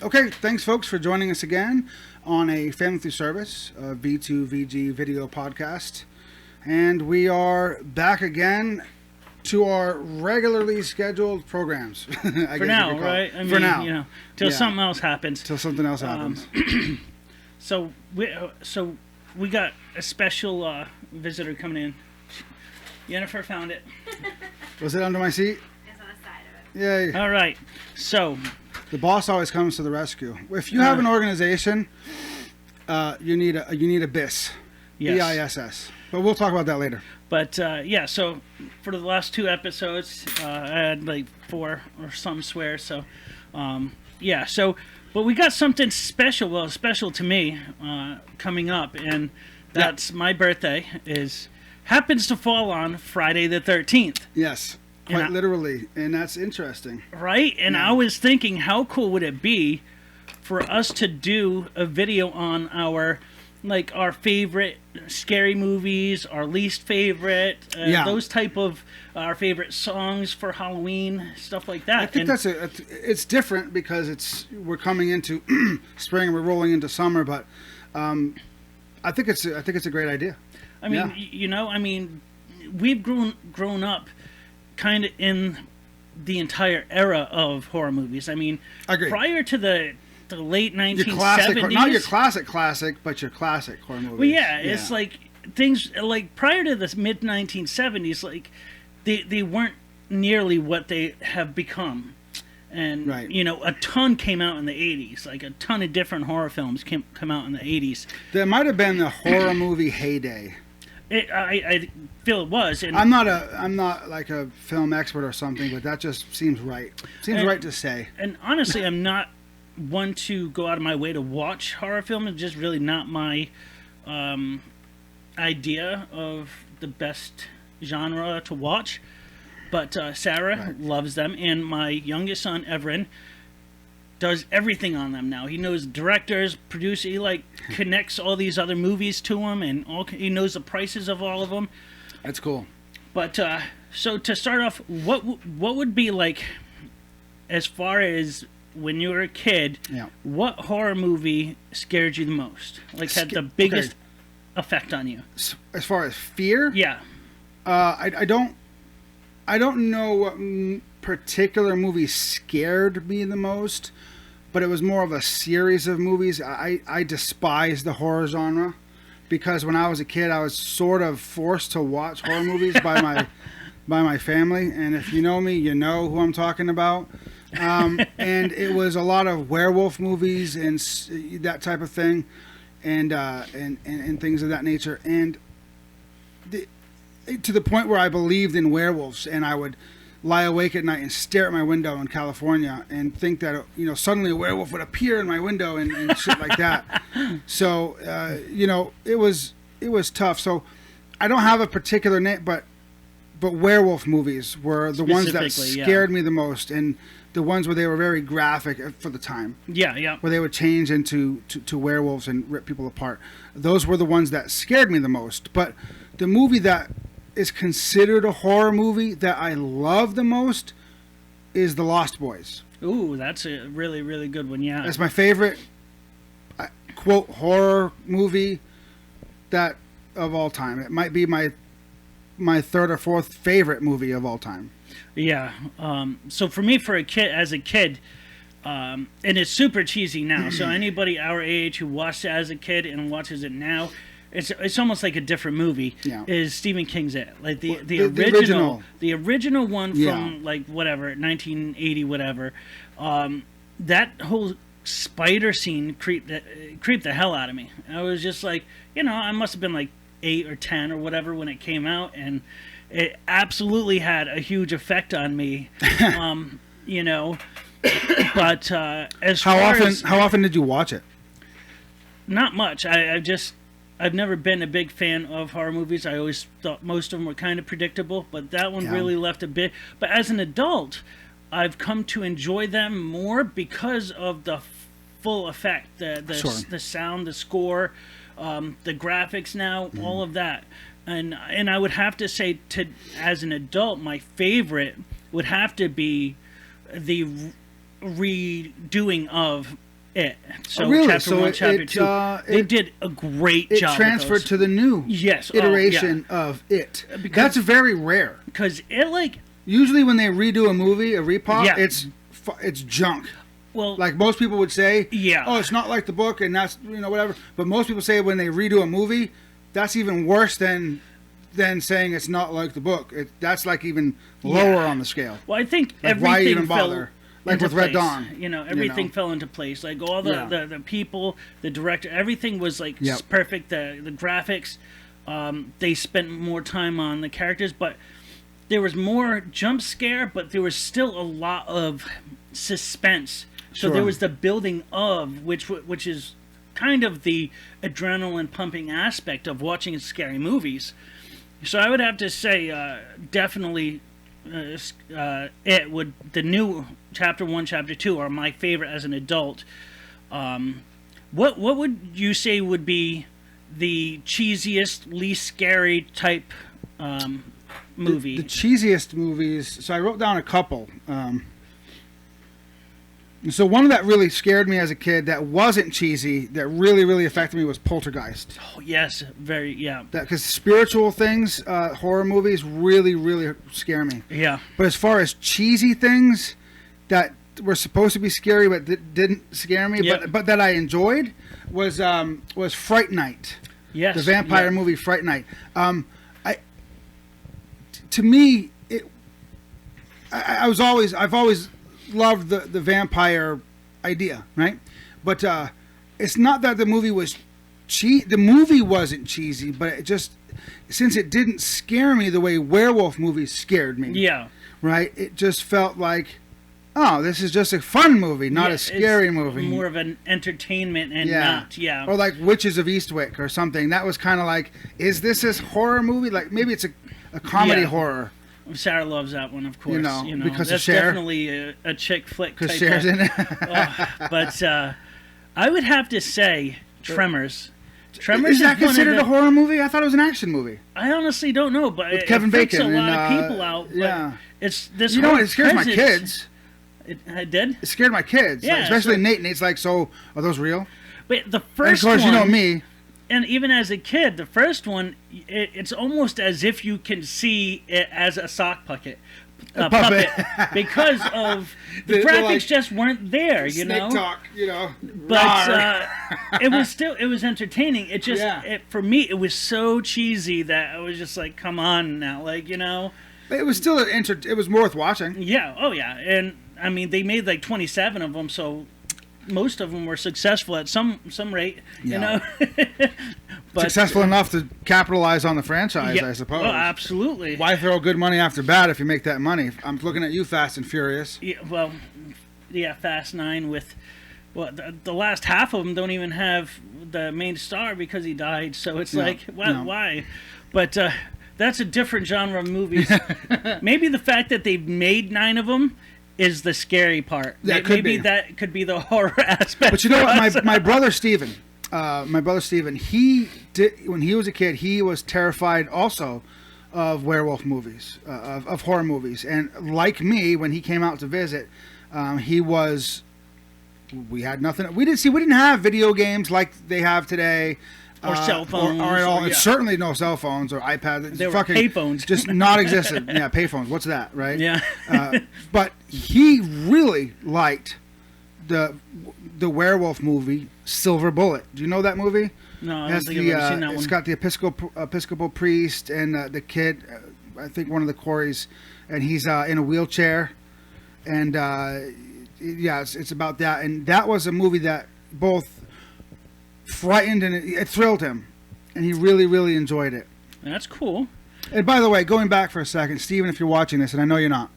Okay, thanks, folks, for joining us again on a Family Through Service, V2VG video podcast. And we are back again to our regularly scheduled programs. For now, right? I mean, for now. You know, till something else happens. Till something else happens. So we got a special visitor coming in. Jennifer found it. Was it under my seat? It's on the side of it. Yay. All right. So The boss always comes to the rescue. If you have an organization, you need a BIS. yes. B-I-S-S. But we'll talk about that later. But so for the last 2 episodes, I had like 4 or some swear. So but we got something special. Well, special to me coming up, and that's my birthday happens to fall on Friday the 13th. Yes, quite literally, and that's interesting. Right? And I was thinking, how cool would it be for us to do a video on our favorite scary movies, our least favorite, those type of our favorite songs for Halloween, stuff like that. I think it's different because we're coming into spring and we're rolling into summer, but I think it's a great idea. I mean, we've grown up kind of in the entire era of horror movies. I mean, prior to the late 1970s. Not your classic, but your classic horror movies. Well, it's like things like prior to the mid 1970s, like they weren't nearly what they have become. And a ton came out in the 80s. Like a ton of different horror films come out in the 80s. That might have been the horror movie heyday. I feel it was. And I'm not like a film expert or something, but that just seems right. Seems right to say. And honestly, I'm not one to go out of my way to watch horror films. It's just really not my idea of the best genre to watch. But Sarah loves them, and my youngest son, Everin, does everything on them now. He knows directors, producers, he connects all these other movies to him, and he knows the prices of all of them. That's cool. But so to start off, what would be like, as far as when you were a kid, what horror movie scared you the most? Like had the biggest effect on you? As far as fear? Yeah. I don't know what particular movie scared me the most, but it was more of a series of movies. I despise the horror genre because when I was a kid, I was sort of forced to watch horror movies by my family, and if you know me, you know who I'm talking about. And it was a lot of werewolf movies and that type of thing, and things of that nature, and to the point where I believed in werewolves, and I would lie awake at night and stare at my window in California and think that suddenly a werewolf would appear in my window and shit like that. So it was tough. So I don't have a particular name, but werewolf movies were the ones that scared me the most, and the ones where they were very graphic for the time. Yeah. Where they would change into werewolves and rip people apart. Those were the ones that scared me the most. But the movie that is considered a horror movie that I love the most is The Lost Boys. Ooh, that's a really, really good one, yeah. That's my favorite, quote, horror movie that of all time. It might be my 3rd or 4th favorite movie of all time. Yeah. So for me, as a kid, and it's super cheesy now, so anybody our age who watched it as a kid and watches it now, it's almost like a different movie. Yeah. Is Stephen King's It the original one from 1980 whatever. That whole spider scene creeped the hell out of me. I was just like, I must have been like 8 or 10 or whatever when it came out, and it absolutely had a huge effect on me. But how often did you watch it? Not much. I've never been a big fan of horror movies. I always thought most of them were kind of predictable, but that one really left a bit. But as an adult, I've come to enjoy them more because of the full effect, the sound, the score, the graphics now, all of that. And I would have to say, as an adult, my favorite would have to be the redoing of It. So really? chapter So 1, it- chapter it, 2. They it- did a great It job. transferred to the new Yes. iteration of it. Because- That's very rare. Because it, like, Usually when they redo a movie, a repop, Yeah. it's junk. well, Like most people would say, Yeah. oh, it's not like the book, and that's whatever. But most people say when they redo a movie, that's even worse than saying it's not like the book. That's like even lower on the scale. well, I think Like, everything why even fell bother? Like into with Red place. Dawn, Everything you know. fell into place. Like all the, Yeah. the people, the director, everything was like Yep. perfect. The graphics, they spent more time on the characters, but there was more jump scare, but there was still a lot of suspense. So Sure. there was the building of which is kind of the adrenaline pumping aspect of watching scary movies. So I would have to say definitely the new chapter 1, chapter 2 are my favorite as an adult. What would you say would be the cheesiest, least scary type movie? The cheesiest movies. So I wrote down a couple. So one that really scared me as a kid that wasn't cheesy, that really, really affected me was Poltergeist. Oh, yes, very, yeah. Because spiritual things, horror movies, really, really scare me. Yeah. But as far as cheesy things that were supposed to be scary but didn't scare me, Yep. but that I enjoyed was Fright Night. Yes. The vampire yeah. movie Fright Night. To me, I've always loved the vampire idea, right? But it's not that the movie was the movie wasn't cheesy, but it just, since it didn't scare me the way werewolf movies scared me, Yeah. right? It just felt like, oh, this is just a fun movie, not Yeah, a scary it's movie. More of an entertainment and not, yeah. Or like Witches of Eastwick or something. That was kind of like, is this a horror movie? Like maybe it's a comedy Yeah. horror. Sarah loves that one, of course. You know, because of that's Cher? definitely a chick flick. Because type Cher's of- in it. But I would have to say Tremors. Tremors Is that one of considered the- a horror movie? I thought it was an action movie. I honestly don't know, but With it Kevin freaks Bacon a lot and, of people out. But yeah. it's this. You know whole what? It scares my presence- kids. It did. It scared my kids. Yeah, Like, especially so- Nate. Nate's like, so are those real? But the And of first course, one, you know me. and even as a kid, the first one, it's almost as if you can see it as a sock puppet. Puppet. Because of the The- graphics like, just weren't there, you know. talk, you know. But Rawr. it was entertaining. It just Yeah. for me it was so cheesy that I was just like, come on now, like, you know. It was still it was worth watching. Yeah, oh yeah, and I mean they made like 27 of them, so most of them were successful at some rate, you Yeah. know. But Successful enough to capitalize on the franchise, yeah, I suppose. Oh, absolutely. Why throw good money after bad if you make that money? I'm looking at you, Fast and Furious. Yeah, well, yeah, Fast 9 with. Well, the last half of them don't even have the main star because he died. So it's No, like, no. why? But that's a different genre of movies. Maybe the fact that they've made 9 of them is the scary part. That could Maybe be. that could be the horror aspect. But you know for what? us. My brother Steven, he did, when he was a kid, he was terrified also of werewolf movies, of horror movies. And like me, when he came out to visit, we had nothing. We didn't have video games like they have today. Or cell phones, Or at all. or, yeah. Certainly no cell phones or iPads. They were fucking payphones. just not existent. Yeah, payphones. What's that, right? Yeah. But he really liked the werewolf movie Silver Bullet. Do you know that movie? No, I It don't has think I've ever seen that It's one. got the Episcopal priest and the kid, I think one of the Coreys, and he's in a wheelchair, and yeah, it's about that. And that was a movie that both frightened and it thrilled him, and he really, really enjoyed it. That's cool. And by the way, going back for a second, Steven, if you're watching this, and I know you're not,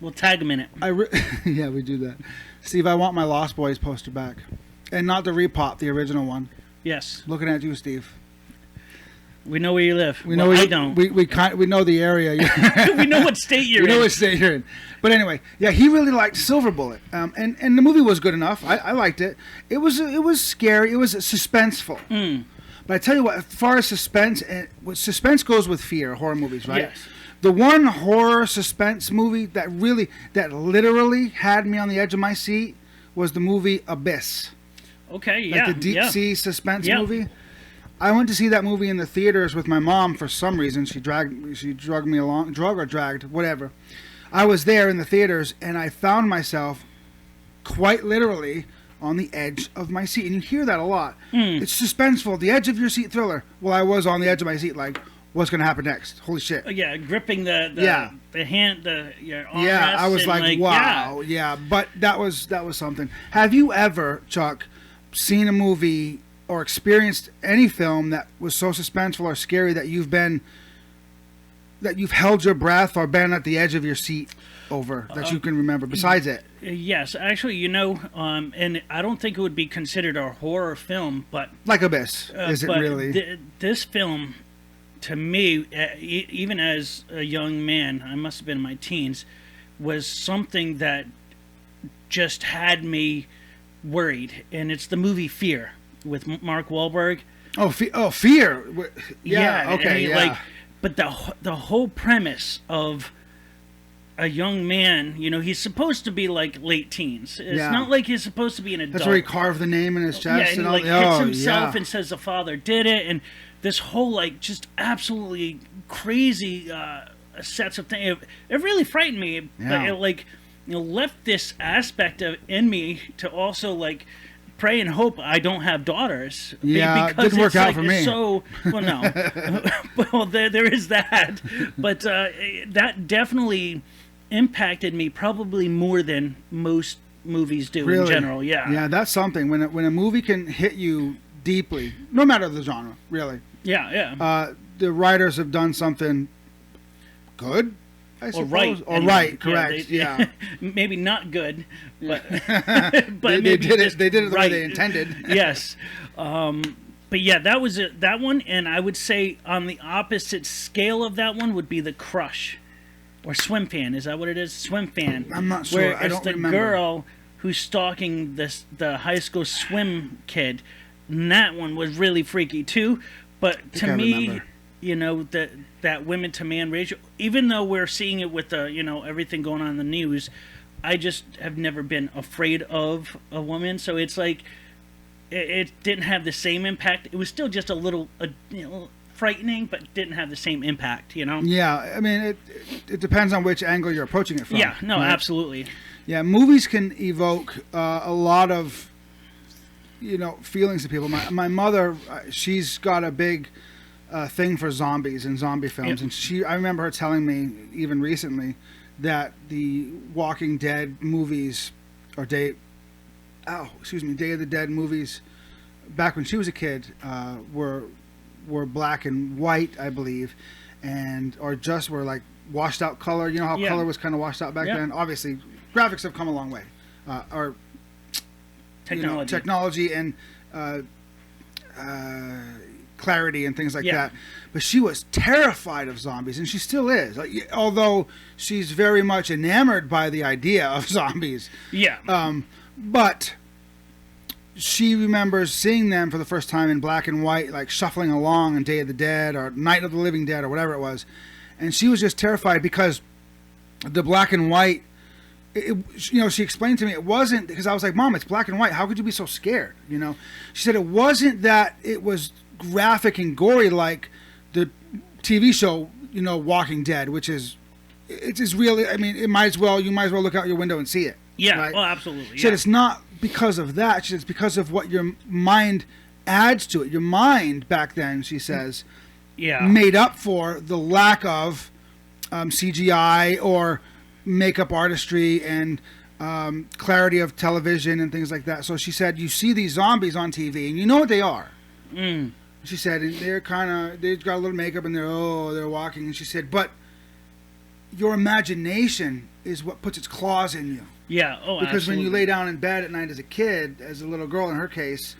We'll tag him in it. yeah, we do that. Steve, I want my Lost Boys poster back, and not the repop, the original one. Yes. Looking at you, Steve. We know where you live. We Well, know I don't. we know the area. We know what state you're we know in. what state you're in. But anyway, yeah, he really liked Silver Bullet, and the movie was good enough. I liked it. It was scary. It was suspenseful. But I tell you what, as far as suspense, suspense goes with fear. Horror movies, right? Yes. The one horror suspense movie that literally had me on the edge of my seat was the movie Abyss. Okay, Like yeah. the deep sea suspense Yeah. movie. I went to see that movie in the theaters with my mom for some reason. She drugged me along, whatever. I was there in the theaters, and I found myself quite literally on the edge of my seat. And you hear that a lot. It's suspenseful, the edge of your seat thriller. Well, I was on the edge of my seat, like, what's going to happen next? Holy shit. Yeah, gripping the hand, your armrest. Yeah, I was like, wow. Yeah, but that was something. Have you ever, Chuck, seen a movie or experienced any film that was so suspenseful or scary that you've held your breath or been at the edge of your seat over that you can remember besides it? Yes, actually, and I don't think it would be considered a horror film, but Like Abyss, is it but really? This film, to me, even as a young man, I must have been in my teens, was something that just had me worried, and it's the movie Fear with Mark Wahlberg. Fear. Yeah. Okay. Yeah. But the whole premise of a young man, he's supposed to be like late teens. It's not like he's supposed to be an adult. That's where he carved the name in his chest. Yeah, and he hits himself and says the father did it, and this whole just absolutely crazy sets of things. It really frightened me, but it left this aspect in me to also pray and hope I don't have daughters. Yeah, because didn't work out for me. So, well, no. Well, there is that. But that definitely impacted me probably more than most movies do in general. Yeah. Yeah, that's something. When a movie can hit you deeply, no matter the genre, really. Yeah, yeah. The writers have done something good, I suppose. Or right, correct. Yeah. Maybe not good, but they did it the way they intended. Yes. But yeah, that was it. That one, and I would say on the opposite scale of that one would be The Crush, or Swim Fan. Is that what it is? Swim Fan. I'm not sure. Where I don't it's the remember. girl who's stalking the high school swim kid. And that one was really freaky too. But to me, that women to man ratio, even though we're seeing it with everything going on in the news, I just have never been afraid of a woman. So it's like it didn't have the same impact. It was still just a little frightening, but didn't have the same impact. Yeah, I mean it depends on which angle you're approaching it from. Yeah, no, right? Absolutely. Yeah, movies can evoke a lot of feelings of people. My mother, she's got a big thing for zombies and zombie films, and I remember her telling me even recently that the Walking Dead movies or Day of the Dead movies back when she was a kid were black and white, I believe, or just were like washed out color. You know how color was kind of washed out back then. Obviously, graphics have come a long way, or technology and clarity and things like that. But she was terrified of zombies, and she still is. Although she's very much enamored by the idea of zombies. Yeah. But she remembers seeing them for the first time in black and white, like shuffling along in Day of the Dead or Night of the Living Dead or whatever it was. And she was just terrified because the black and white, she explained to me it wasn't, because I was like, Mom, it's black and white. How could you be so scared? She said it wasn't that it was graphic and gory like the TV show, Walking Dead, which is, it is really, I mean, you might as well look out your window and see it. Yeah, right? well, absolutely. She said it's not because of that. She said it's because of what your mind adds to it. Your mind back then, she says, made up for the lack of CGI or makeup artistry and clarity of television and things like that. So she said, you see these zombies on TV and you know what they are. She said, and they've got a little makeup and they're walking. And she said, but your imagination is what puts its claws in you. Yeah, because absolutely. when you lay down in bed at night as a kid, as a little girl in her case,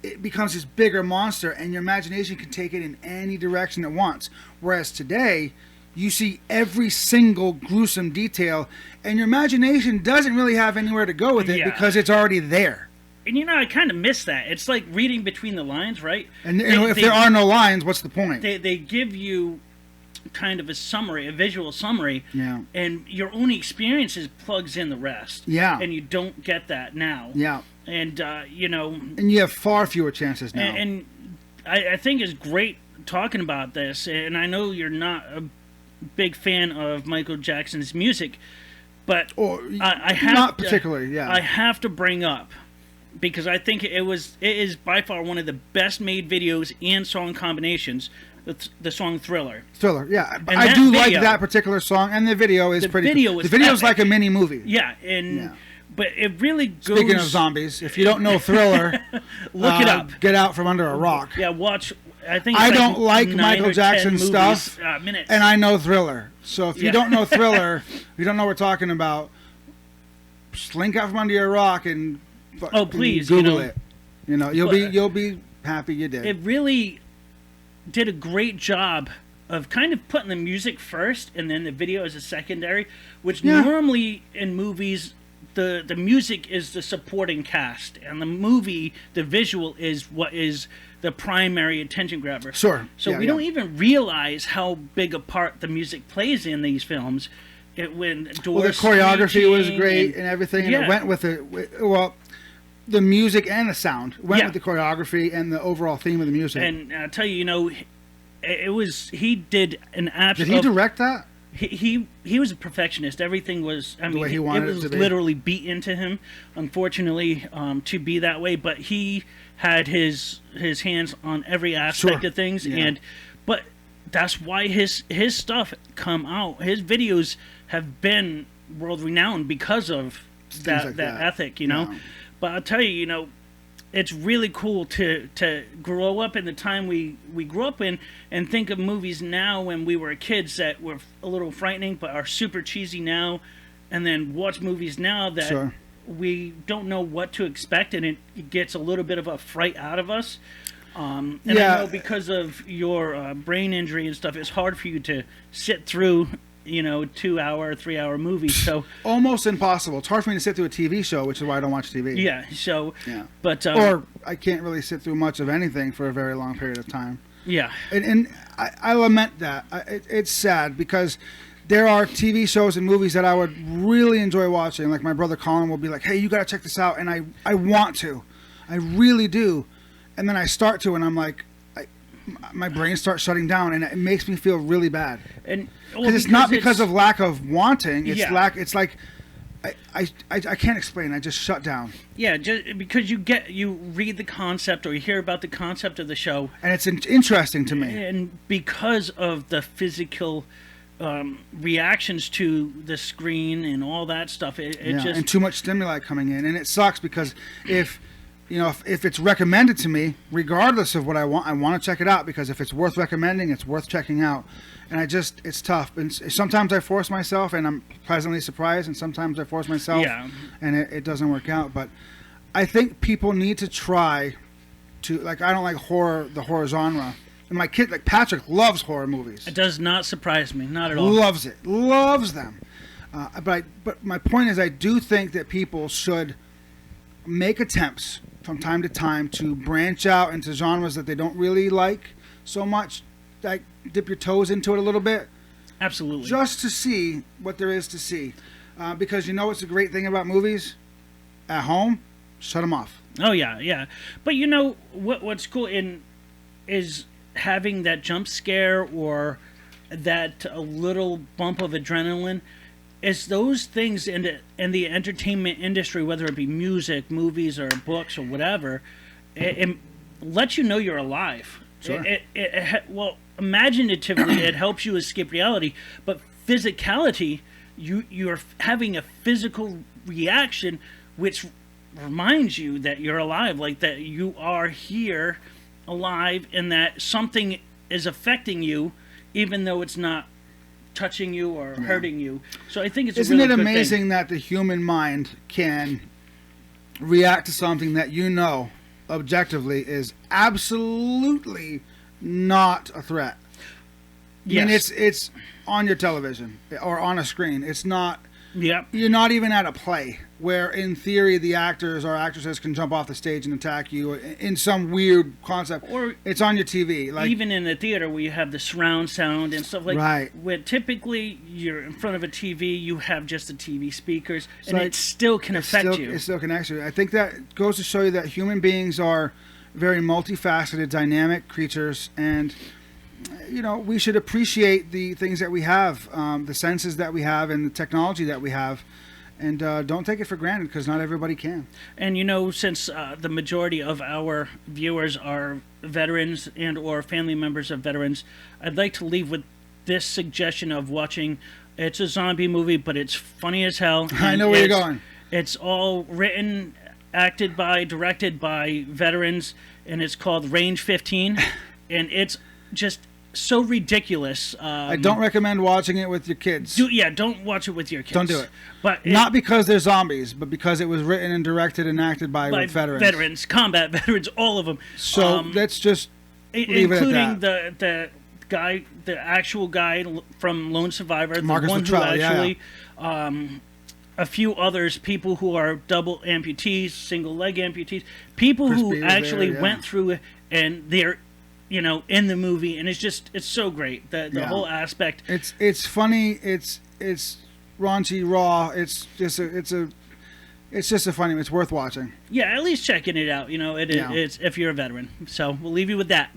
it becomes this bigger monster, and your imagination can take it in any direction it wants. Whereas today, you see every single gruesome detail, and your imagination doesn't really have anywhere to go with it because it's already there. And I kind of miss that. It's like reading between the lines, right? And if there are no lines, what's the point? They give you kind of a summary, a visual summary. Yeah. And your own experiences plugs in the rest. Yeah. And you don't get that now. Yeah. And, you know... And you have far fewer chances now. And I think it's great talking about this, and I know you're not a big fan of Michael Jackson's music, but I have not particularly, yeah. I have to bring up, because I think it is by far one of the best made videos and song combinations, the song Thriller. Thriller, yeah. And I do like that particular song, and the video is pretty cool. The video is like a mini movie. Yeah, but it really goes... Speaking of zombies, if you don't know Thriller, look it up. Get out from under a rock. Yeah, watch... I don't like Michael Jackson stuff, and I know Thriller. So if you don't know Thriller, you don't know what we're talking about, slink out from under your rock and please Google it. You know, you'll be happy you did. It really did a great job of kind of putting the music first and then the video as a secondary, which normally in movies the music is the supporting cast and the visual is what is the primary attention grabber. Sure. So we don't even realize how big a part the music plays in these films. When the choreography was great and everything, and it went with it. Well, the music and the sound went with the choreography and the overall theme of the music. And I'll tell you, you know, he did an absolute... Did he direct that? He was a perfectionist. Everything was, I mean, the way he wanted it was to be. literally beat into him, unfortunately, to be that way. But he had his hands on every aspect of things, but that's why his stuff come out. His videos have been world renowned because of that ethic, you know. Yeah. But I'll tell you, you know, it's really cool to grow up in the time we grew up in and think of movies now when we were kids that were a little frightening but are super cheesy now, and then watch movies now that we don't know what to expect, and it gets a little bit of a fright out of us. And I know because of your brain injury and stuff, it's hard for you to sit through, you know, 2-hour, 3-hour movies. So almost impossible. It's hard for me to sit through a TV show, which is why I don't watch TV. Yeah. So but or I can't really sit through much of anything for a very long period of time. Yeah. And I lament that. It's sad because there are TV shows and movies that I would really enjoy watching. Like my brother Colin will be like, "Hey, you got to check this out," and I want to, I really do, and then I start to, and I'm like, my brain starts shutting down, and it makes me feel really bad. And because it's not because of lack of wanting. It's It's like I can't explain. I just shut down. Yeah, just because you read the concept or you hear about the concept of the show, and it's interesting to me. And because of the physical reactions to the screen and all that stuff, it just and too much stimuli coming in, and it sucks because if it's recommended to me, regardless of what I want to check it out, because if it's worth recommending, it's worth checking out. And it's tough. And sometimes I force myself, and I'm pleasantly surprised, and sometimes I force myself, and it doesn't work out. But I think people need to try to, like, I don't like the horror genre. And my kid, like Patrick, loves horror movies. It does not surprise me, not at all. Loves it, loves them. But my point is, I do think that people should make attempts from time to time to branch out into genres that they don't really like so much, like dip your toes into it a little bit. Absolutely. Just to see what there is to see. Because you know what's a great thing about movies? At home, shut them off. Oh, yeah. But you know, what's cool is having that jump scare or that a little bump of adrenaline. It's those things in the entertainment industry, whether it be music, movies, or books, or whatever, it lets you know you're alive. Sure. Well, imaginatively, it helps you escape reality, but physicality, you're having a physical reaction, which reminds you that you're alive, like that you are here, alive, and that something is affecting you, even though it's not touching you or hurting you. So I think it's Isn't a really it good amazing thing. that the human mind can react to something that you know objectively is absolutely not a threat? Yes. I mean, it's on your television or on a screen. It's not Yeah. You're not even at a play where, in theory, the actors or actresses can jump off the stage and attack you in some weird concept. Or it's on your TV. Like, even in the theater where you have the surround sound and stuff like right. Where typically you're in front of a TV, you have just the TV speakers, and like, it still can affect you. It still connects you. I think that goes to show you that human beings are very multifaceted, dynamic creatures, and we should appreciate the things that we have, the senses that we have, and the technology that we have, and don't take it for granted, because not everybody can. And since the majority of our viewers are veterans and or family members of veterans, I'd like to leave with this suggestion of watching. It's a zombie movie, but it's funny as hell. I know where you're going. It's all written, acted by, directed by veterans, and it's called Range 15, and it's just so ridiculous. I don't recommend watching it with your kids. Don't watch it with your kids. Don't do it. But not because they're zombies, but because it was written and directed and acted by veterans. Veterans, combat veterans, all of them. So let's just leave including it at that. the guy, the actual guy from Lone Survivor, Marcus the one Luttrell, who actually, a few others, people who are double amputees, single leg amputees, people Chris who Beaver actually there, went through it, and they're in the movie, and it's so great. The whole aspect. It's funny. It's raunchy, raw. It's just a funny. It's worth watching. Yeah, at least checking it out. It's if you're a veteran. So we'll leave you with that.